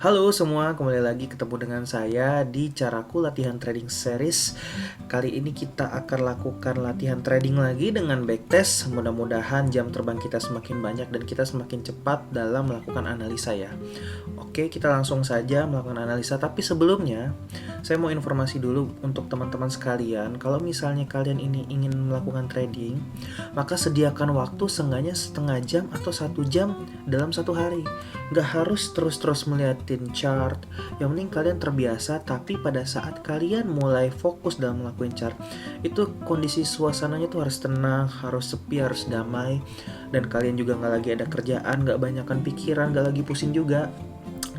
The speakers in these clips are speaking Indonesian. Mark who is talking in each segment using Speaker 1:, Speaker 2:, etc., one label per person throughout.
Speaker 1: Halo semua, kembali lagi ketemu dengan saya di Caraku Latihan Trading Series. Kali ini kita akan lakukan latihan trading lagi dengan backtest. Mudah-mudahan jam terbang kita semakin banyak dan kita semakin cepat dalam melakukan analisa ya. Oke, kita langsung saja melakukan analisa. Tapi sebelumnya, saya mau informasi dulu untuk teman-teman sekalian. Kalau misalnya kalian ini ingin melakukan trading, maka sediakan waktu seenggaknya setengah jam atau 1 jam dalam satu hari. Nggak harus terus-terus melihatin chart. Yang penting kalian terbiasa, tapi pada saat kalian mulai fokus dalam melakukan chart, itu kondisi suasananya tuh harus tenang, harus sepi, harus damai. Dan kalian juga nggak lagi ada kerjaan, nggak banyakkan pikiran, nggak lagi pusing juga.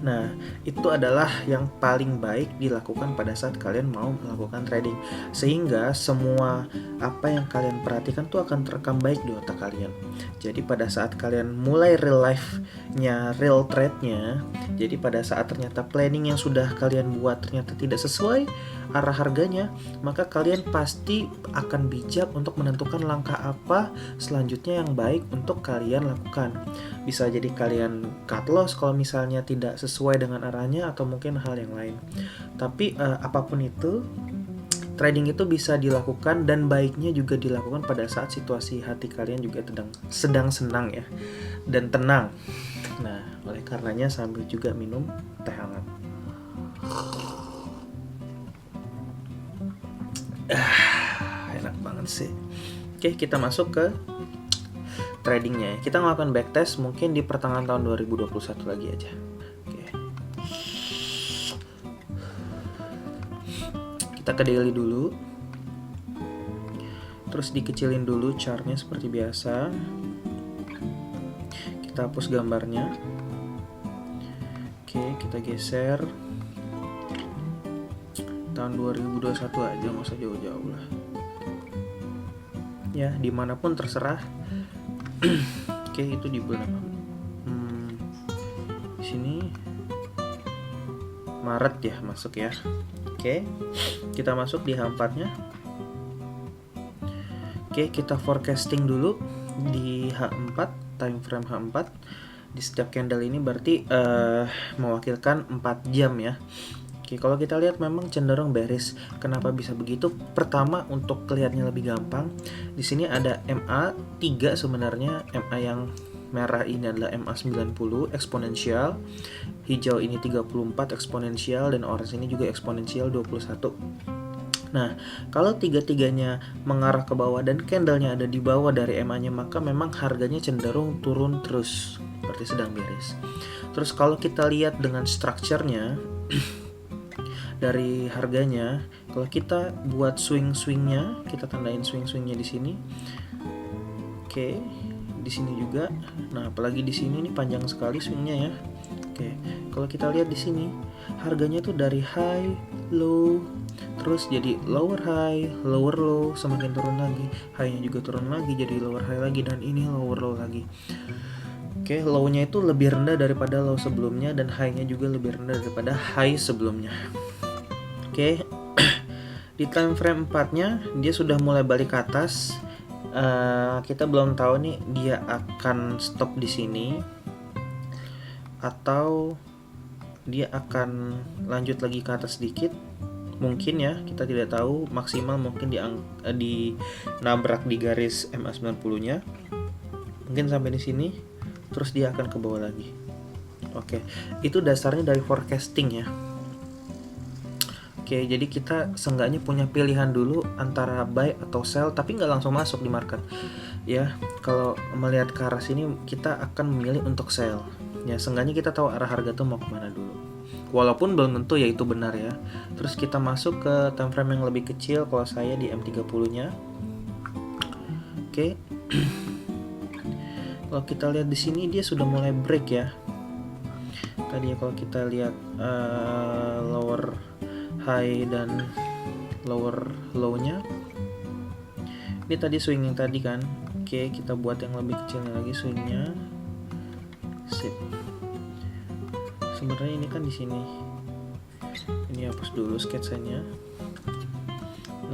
Speaker 1: Nah, itu adalah yang paling baik dilakukan pada saat kalian mau melakukan trading. Sehingga semua apa yang kalian perhatikan tuh akan terekam baik di otak kalian. Jadi pada saat kalian mulai real life-nya, real trade-nya, jadi pada saat ternyata planning yang sudah kalian buat ternyata tidak sesuai arah harganya, maka kalian pasti akan bijak untuk menentukan langkah apa selanjutnya yang baik untuk kalian lakukan. Bisa jadi kalian cut loss kalau misalnya tidak sesuai dengan arahnya, atau mungkin hal yang lain. Tapi apapun itu, trading itu bisa dilakukan dan baiknya juga dilakukan pada saat situasi hati kalian juga sedang senang ya, dan tenang. Nah, oleh karenanya sambil juga minum teh hangat. Enak banget sih. Oke, kita masuk ke tradingnya. Kita melakukan backtest mungkin di pertengahan tahun 2021 lagi aja. Oke. Kita ke daily dulu. Terus dikecilin dulu chartnya seperti biasa. Kita hapus gambarnya. Oke, kita geser tahun 2021 aja, nggak usah jauh-jauh lah. Ya, dimanapun terserah. Oke, itu di bulan apa? Di sini Maret ya masuk ya. Oke, kita masuk di H4-nya. Oke, kita forecasting dulu di H4, time frame H4. Di setiap candle ini berarti mewakilkan 4 jam ya. Oke, kalau kita lihat memang cenderung bearish. Kenapa bisa begitu? Pertama, untuk kelihatannya lebih gampang, di sini ada MA3 sebenarnya. MA yang merah ini adalah MA90 eksponensial, hijau ini 34 eksponensial, dan orange ini juga eksponensial 21. Nah, kalau tiga-tiganya mengarah ke bawah dan candlenya ada di bawah dari MA-nya, maka memang harganya cenderung turun terus, seperti sedang bearish. Terus kalau kita lihat dengan structure-nya dari harganya, kalau kita buat swing-swingnya, kita tandain swing-swingnya di sini. Oke, di sini juga. Nah, apalagi di sini nih panjang sekali swingnya ya. Oke, kalau kita lihat di sini, harganya tuh dari high, low, terus jadi lower high, lower low, semakin turun lagi, high-nya juga turun lagi, jadi lower high lagi, dan ini lower low lagi. Oke, low-nya itu lebih rendah daripada low sebelumnya, dan high-nya juga lebih rendah daripada high sebelumnya. Oke, di time frame 4-nya dia sudah mulai balik ke atas. Kita belum tahu nih dia akan stop di sini atau dia akan lanjut lagi ke atas sedikit. Mungkin ya, kita tidak tahu. Maksimal mungkin di nabrak di garis MA90-nya. Mungkin sampai di sini, terus dia akan ke bawah lagi. Oke, itu dasarnya dari forecasting ya. Oke, jadi kita seenggaknya punya pilihan dulu antara buy atau sell, tapi nggak langsung masuk di market. Ya, kalau melihat ke arah sini, kita akan memilih untuk sell. Ya, seenggaknya kita tahu arah harga tuh mau kemana dulu. Walaupun belum tentu ya itu benar ya. Terus kita masuk ke time frame yang lebih kecil, kalau saya di M30-nya. Oke. Kalau kita lihat di sini dia sudah mulai break ya. Tadi ya kalau kita lihat lower high dan lower low-nya. Ini tadi swing yang tadi kan. Oke, kita buat yang lebih kecilnya lagi swingnya. Sip. Sebenarnya ini kan di sini. Ini hapus dulu sketsanya.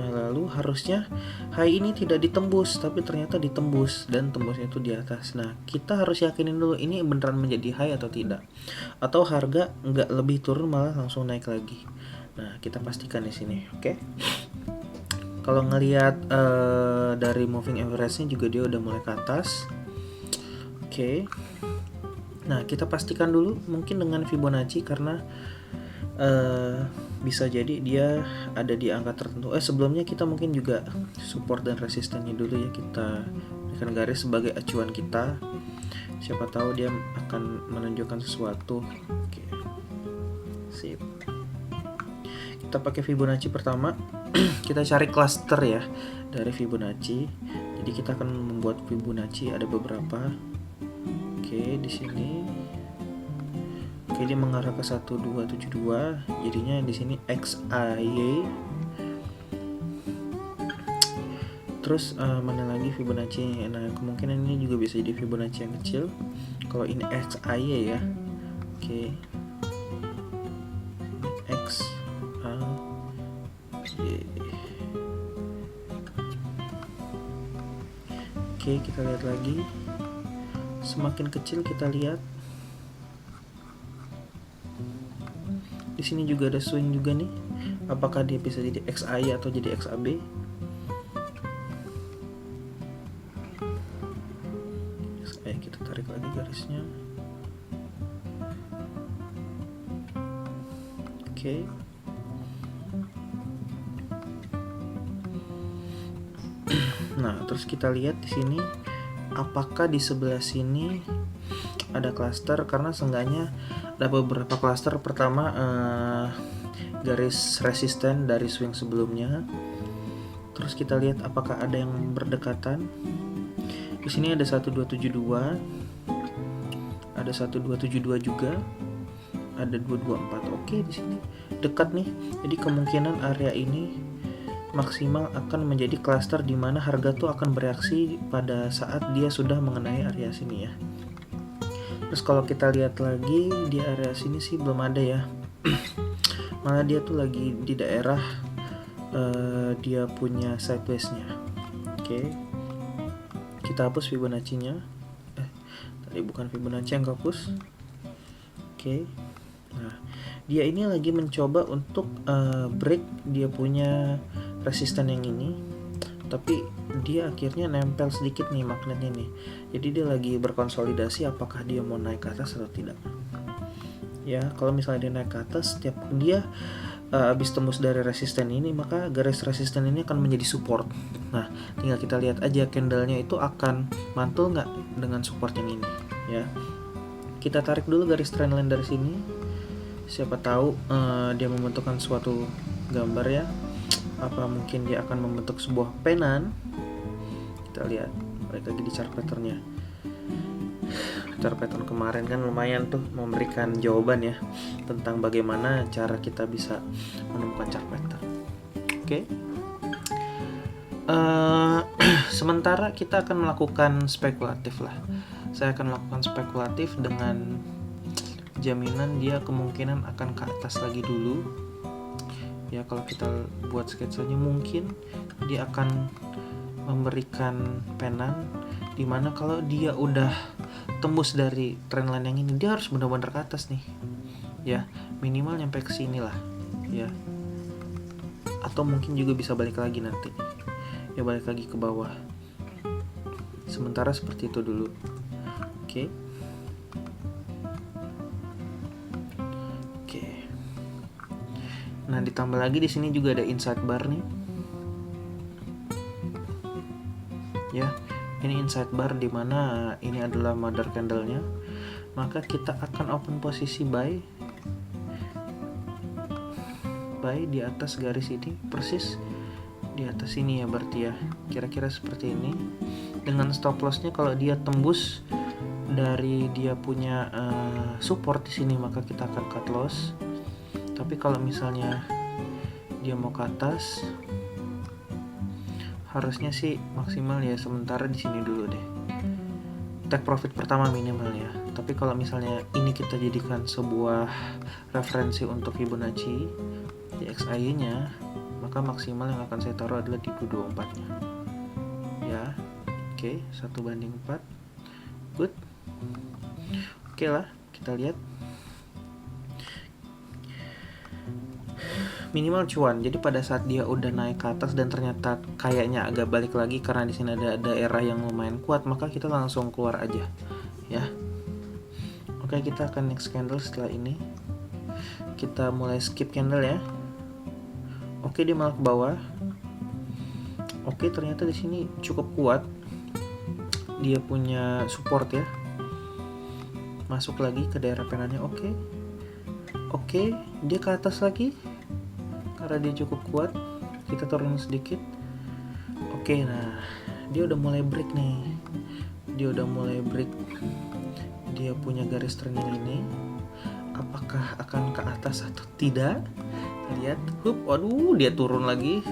Speaker 1: Nah, lalu harusnya high ini tidak ditembus, tapi ternyata ditembus dan tembusnya itu di atas. Nah, kita harus yakinin dulu ini beneran menjadi high atau tidak, atau harga nggak lebih turun malah langsung naik lagi. Nah, kita pastikan di sini, oke? Kalau ngelihat dari moving average-nya juga dia udah mulai ke atas, oke. Nah, kita pastikan dulu mungkin dengan Fibonacci karena bisa jadi dia ada di angka tertentu. Sebelumnya kita mungkin juga support dan resistennya dulu ya, kita berikan garis sebagai acuan kita. Siapa tahu dia akan menunjukkan sesuatu. Oke. Sip. Kita pakai Fibonacci pertama. Kita cari cluster ya dari Fibonacci. Jadi kita akan membuat Fibonacci ada beberapa. Oke, di sini. Oke, dia mengarah ke 1272. Jadinya di sini XAY. Terus mana lagi Fibonacci? Nah, kemungkinan ini juga bisa jadi Fibonacci yang kecil. Kalau ini XAY ya. Oke. XAY. Oke, kita lihat lagi. Semakin kecil kita lihat. Di sini juga ada swing juga nih. Apakah dia bisa jadi XAY atau jadi XAB? Kita tarik lagi garisnya. Oke. Nah, terus kita lihat di sini apakah di sebelah sini ada cluster, karena seenggaknya ada beberapa cluster. Pertama garis resisten dari swing sebelumnya. Terus kita lihat apakah ada yang berdekatan. Di sini ada 1272. Ada 1272 juga. Ada 224. Oke, di sini dekat nih. Jadi kemungkinan area ini maksimal akan menjadi cluster di mana harga tuh akan bereaksi pada saat dia sudah mengenai area sini ya. Terus kalau kita lihat lagi di area sini sih belum ada ya. Malah dia tuh lagi di daerah dia punya sideways-nya. Oke. Kita hapus Fibonacci-nya. Tadi bukan Fibonacci yang hapus. Oke. Nah, dia ini lagi mencoba untuk break dia punya resisten yang ini, tapi dia akhirnya nempel sedikit nih magnetnya nih. Jadi dia lagi berkonsolidasi apakah dia mau naik ke atas atau tidak. Ya, kalau misalnya dia naik ke atas, setiap dia habis tembus dari resisten ini, maka garis resisten ini akan menjadi support. Nah, tinggal kita lihat aja candlenya itu akan mantul nggak dengan support yang ini ya. Kita tarik dulu garis trendline dari sini. Siapa tahu dia membentukkan suatu gambar ya. Apa mungkin dia akan membentuk sebuah penan. Kita lihat balik lagi di chart patternnya. Chart pattern kemarin kan lumayan tuh memberikan jawaban ya tentang bagaimana cara kita bisa menemukan chart pattern. Oke. Sementara kita akan melakukan spekulatif lah. Saya akan melakukan spekulatif dengan jaminan dia kemungkinan akan ke atas lagi dulu. Ya, kalau kita buat sketsanya mungkin dia akan memberikan penan, dimana kalau dia udah tembus dari trendline yang ini, dia harus benar-benar ke atas nih ya, minimal nyampe ke sini lah ya, atau mungkin juga bisa balik lagi nanti ya, balik lagi ke bawah. Sementara seperti itu dulu. Oke. Nah, ditambah lagi di sini juga ada inside bar nih. Ya, ini inside bar di mana ini adalah mother candle-nya. Maka kita akan open posisi buy di atas garis ini, persis di atas ini ya berarti ya. Kira-kira seperti ini. Dengan stop loss-nya kalau dia tembus dari dia punya support di sini, maka kita akan cut loss. Tapi kalau misalnya dia mau ke atas, harusnya sih maksimal ya sementara di sini dulu deh. Take profit pertama minimal ya. Tapi kalau misalnya ini kita jadikan sebuah referensi untuk Fibonacci di XAY-nya, maka maksimal yang akan saya taruh adalah di 24 nya ya. Oke, 1/4. Good. Oke lah, kita lihat minimal cuan. Jadi pada saat dia udah naik ke atas dan ternyata kayaknya agak balik lagi karena di sini ada daerah yang lumayan kuat, maka kita langsung keluar aja ya. Oke, kita akan next candle setelah ini. Kita mulai skip candle ya. Oke, dia malah ke bawah. Oke, ternyata di sini cukup kuat. Dia punya support ya. Masuk lagi ke daerah penanya. Oke, dia ke atas lagi. Karena dia cukup kuat, kita turun sedikit. Oke, nah dia udah mulai break nih. Dia punya garis trend yang ini. Apakah akan ke atas atau tidak? Kita lihat. Waduh, dia turun lagi.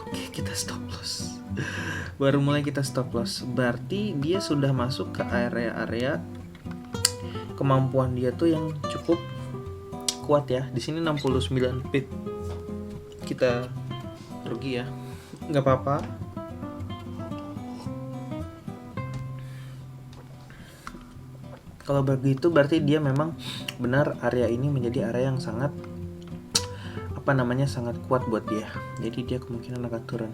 Speaker 1: Oke, kita stop loss. Baru mulai kita stop loss. Berarti dia sudah masuk ke area-area kemampuan dia tuh yang cukup kuat ya. Di sini 69 pip. Kita rugi ya. Nggak apa-apa. Kalau begitu berarti dia memang benar area ini menjadi area yang sangat sangat kuat buat dia. Jadi dia kemungkinan akan turun.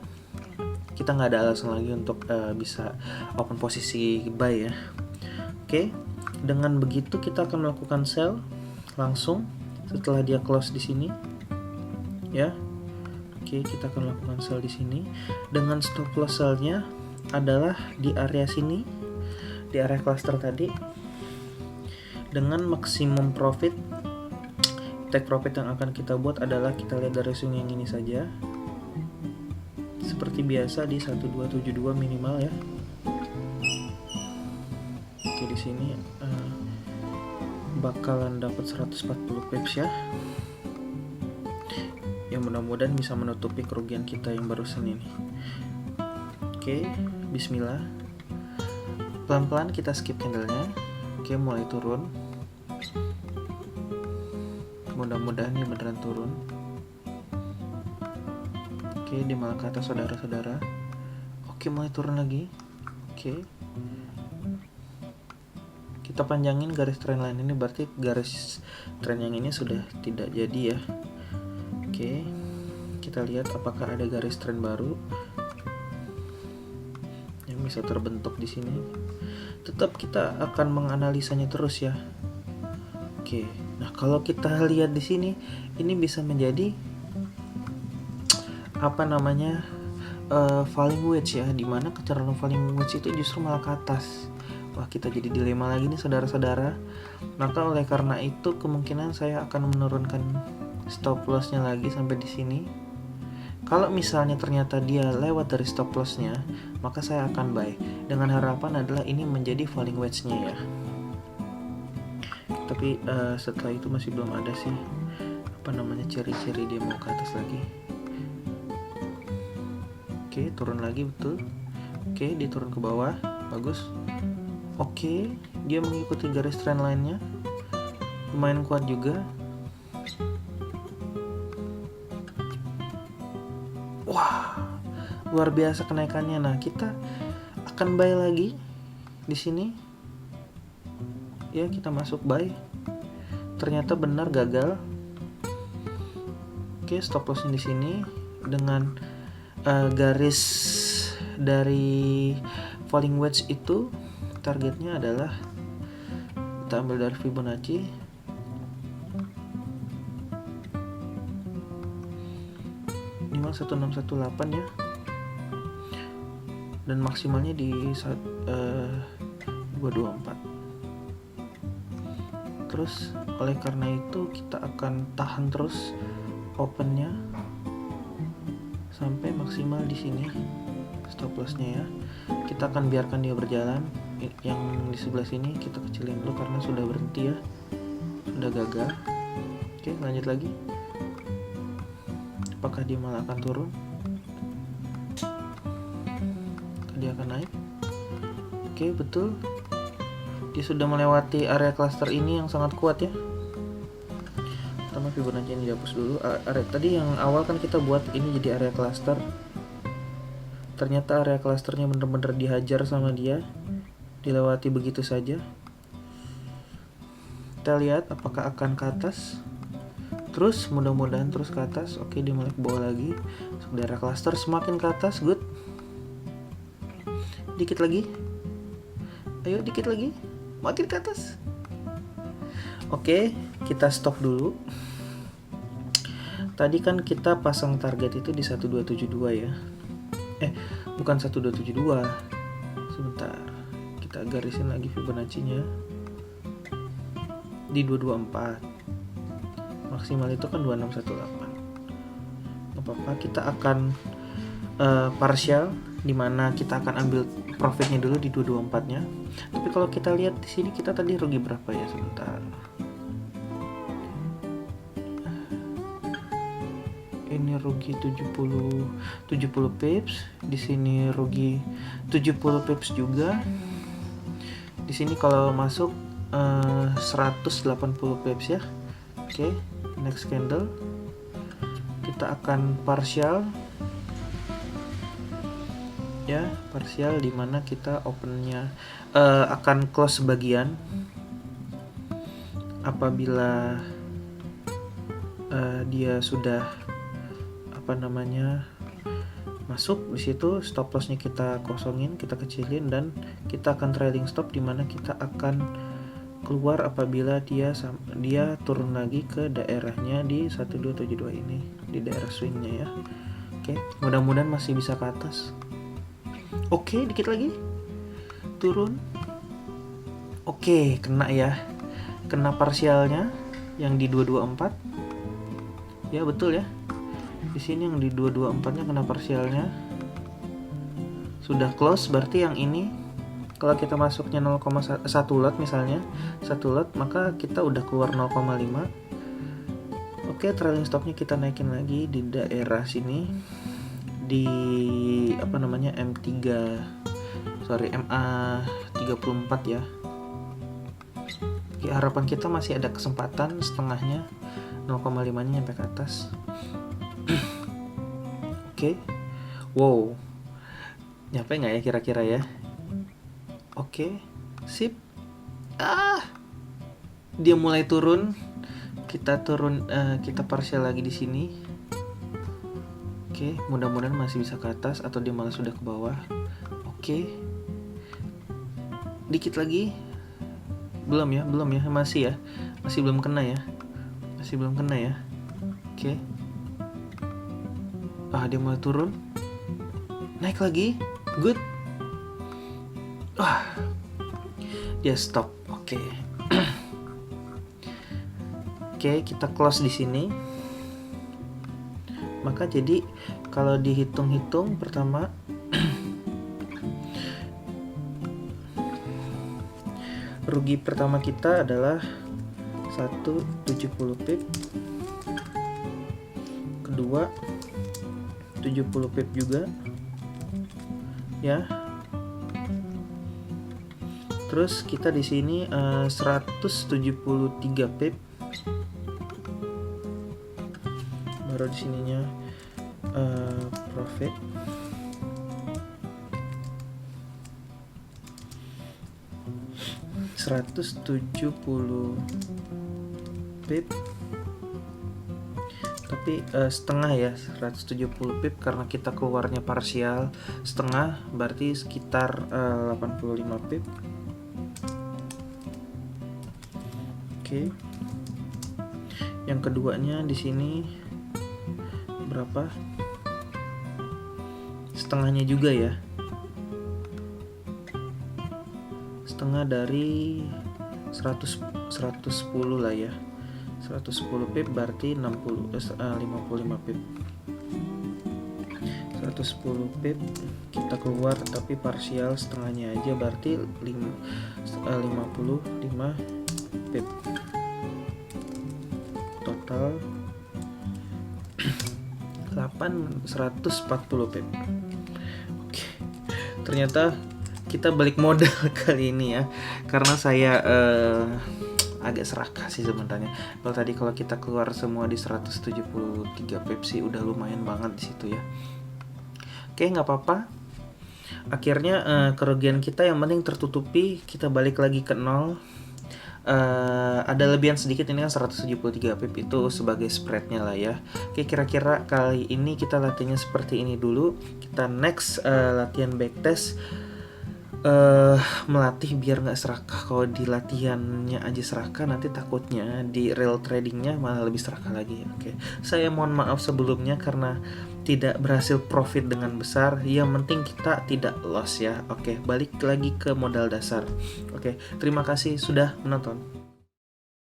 Speaker 1: Kita nggak ada alasan lagi untuk bisa open posisi buy ya. Oke, dengan begitu kita akan melakukan sell langsung setelah dia close di sini ya. Oke, kita akan lakukan sell di sini dengan stop loss sellnya adalah di area sini, di area cluster tadi, dengan maksimum profit. Take profit yang akan kita buat adalah kita lihat dari swing yang ini saja. Seperti biasa di 1272 minimal ya. Oke, di sini bakalan dapat 140 pips ya. Yang mudah-mudahan bisa menutupi kerugian kita yang barusan ini. Oke, bismillah. Pelan-pelan kita skip candlenya. Oke, mulai turun. Mudah-mudahan dia beneran turun. Oke, dia malah ke atas saudara-saudara. Oke, mulai turun lagi. Oke, kita panjangin garis trendline ini, berarti garis trend yang ini sudah tidak jadi ya. Oke, kita lihat apakah ada garis trend baru yang bisa terbentuk di sini. Tetap kita akan menganalisanya terus ya. Oke, nah kalau kita lihat di sini, ini bisa menjadi falling wedge ya, dimana kecenderungan falling wedge itu justru malah ke atas. Wah, kita jadi dilema lagi nih saudara-saudara. Maka oleh karena itu kemungkinan saya akan menurunkan stop lossnya lagi sampai di sini. Kalau misalnya ternyata dia lewat dari stop lossnya, maka saya akan buy dengan harapan adalah ini menjadi falling wedge-nya ya. Tapi setelah itu masih belum ada sih ciri-ciri dia mau ke atas lagi. Oke, turun lagi betul. Oke, dia turun ke bawah, bagus. Oke, dia mengikuti garis trend line-nya, lumayan kuat juga. Wah, luar biasa kenaikannya. Nah, kita akan buy lagi di sini. Ya, kita masuk buy. Ternyata benar gagal. Oke, stop loss di sini dengan garis dari falling wedge itu targetnya adalah kita ambil dari Fibonacci. Minimal 1618 ya. Dan maksimalnya di 224. Terus oleh karena itu kita akan tahan terus opennya sampai maksimal di sini stop lossnya ya. Kita akan biarkan dia berjalan. Yang di sebelah sini kita kecilin dulu karena sudah berhenti ya, sudah gagal. Oke, lanjut lagi. Apakah dia malah akan turun? Apakah dia akan naik? Oke, betul. Dia sudah melewati area cluster ini yang sangat kuat ya. Pertama Fibonacci ini dihapus dulu. Area tadi yang awal kan kita buat ini jadi area cluster. Ternyata area clusternya bener-bener dihajar sama dia, dilewati begitu saja. Kita lihat apakah akan ke atas. Terus mudah-mudahan terus ke atas. Oke, dia mulai ke bawah lagi. Masuk daerah cluster, semakin ke atas, good. Dikit lagi. Ayo dikit lagi. Makin ke atas. Oke, kita stop dulu. Tadi kan kita pasang target itu di 1272 ya. Bukan 1272. Sebentar. Kita garisin lagi Fibonacci-nya. Di 224. Maksimal itu kan 2618. Gak apa-apa, kita akan partial, dimana kita akan ambil profitnya dulu di 224-nya. Tapi kalau kita lihat di sini kita tadi rugi berapa ya, sebentar. Ini rugi 70 pips, di sini rugi 70 pips juga. Di sini kalau masuk 180 pips ya. Oke, next candle kita akan partial ya, partial dimana kita opennya akan close sebagian apabila dia sudah masuk. Di situ stop lossnya kita kosongin, kita kecilin, dan kita akan trailing stop dimana kita akan keluar apabila dia turun lagi ke daerahnya di 1272 ini, di daerah swingnya ya. Oke, mudah-mudahan masih bisa ke atas. Oke, dikit lagi turun. Oke, kena ya, kena parsialnya yang di 224 ya, betul ya. Di sini yang di 224-nya kena parsialnya. Sudah close, berarti yang ini kalau kita masuknya 0,1 lot misalnya, 1 lot, maka kita udah keluar 0,5. Oke, trailing stopnya kita naikin lagi di daerah sini, di MA34 ya. Oke, harapan kita masih ada kesempatan setengahnya, 0,5-nya nyampe ke atas. Oke. Wow, nyampe nggak ya kira-kira ya? Oke, sip. Dia mulai turun. Kita partial lagi di sini. Oke, mudah-mudahan masih bisa ke atas atau dia malah sudah ke bawah. Oke. Dikit lagi. Belum ya, masih ya. Masih belum kena ya. Oke. Dia mulai turun. Naik lagi. Good. Dia stop. Oke. Oke, kita close di sini. Maka jadi kalau dihitung-hitung pertama rugi pertama kita adalah 170 pip. Kedua 70 pip juga. Ya. Terus kita di sini 173 pip. Baru di sininya profit. $170 pip. Tapi setengah ya, 170 pip karena kita keluarnya parsial setengah, berarti sekitar 85 pip. Oke. Yang keduanya di sini berapa? Setengahnya juga ya. Setengah dari 110 lah ya. 110 pip berarti 55 pip. 110 pip kita keluar tapi parsial setengahnya aja, berarti 55 pip. Total 140 pip. Oke. Ternyata kita balik modal kali ini ya, karena saya agak serakah sih sebenarnya. Kalau kita keluar semua di 173 pip sih udah lumayan banget di situ ya. Oke, nggak apa-apa. Akhirnya kerugian kita yang penting tertutupi, kita balik lagi ke nol. Ada lebihan sedikit, ini kan 173 pip itu sebagai spreadnya lah ya. Oke, kira-kira kali ini kita latihannya seperti ini dulu. Kita next latihan backtest, melatih biar nggak serakah. Kalau di latihannya aja serakah, nanti takutnya di real tradingnya malah lebih serakah lagi. Oke, saya mohon maaf sebelumnya karena tidak berhasil profit dengan besar. Yang penting kita tidak loss ya. Oke, balik lagi ke modal dasar. Oke, terima kasih sudah menonton.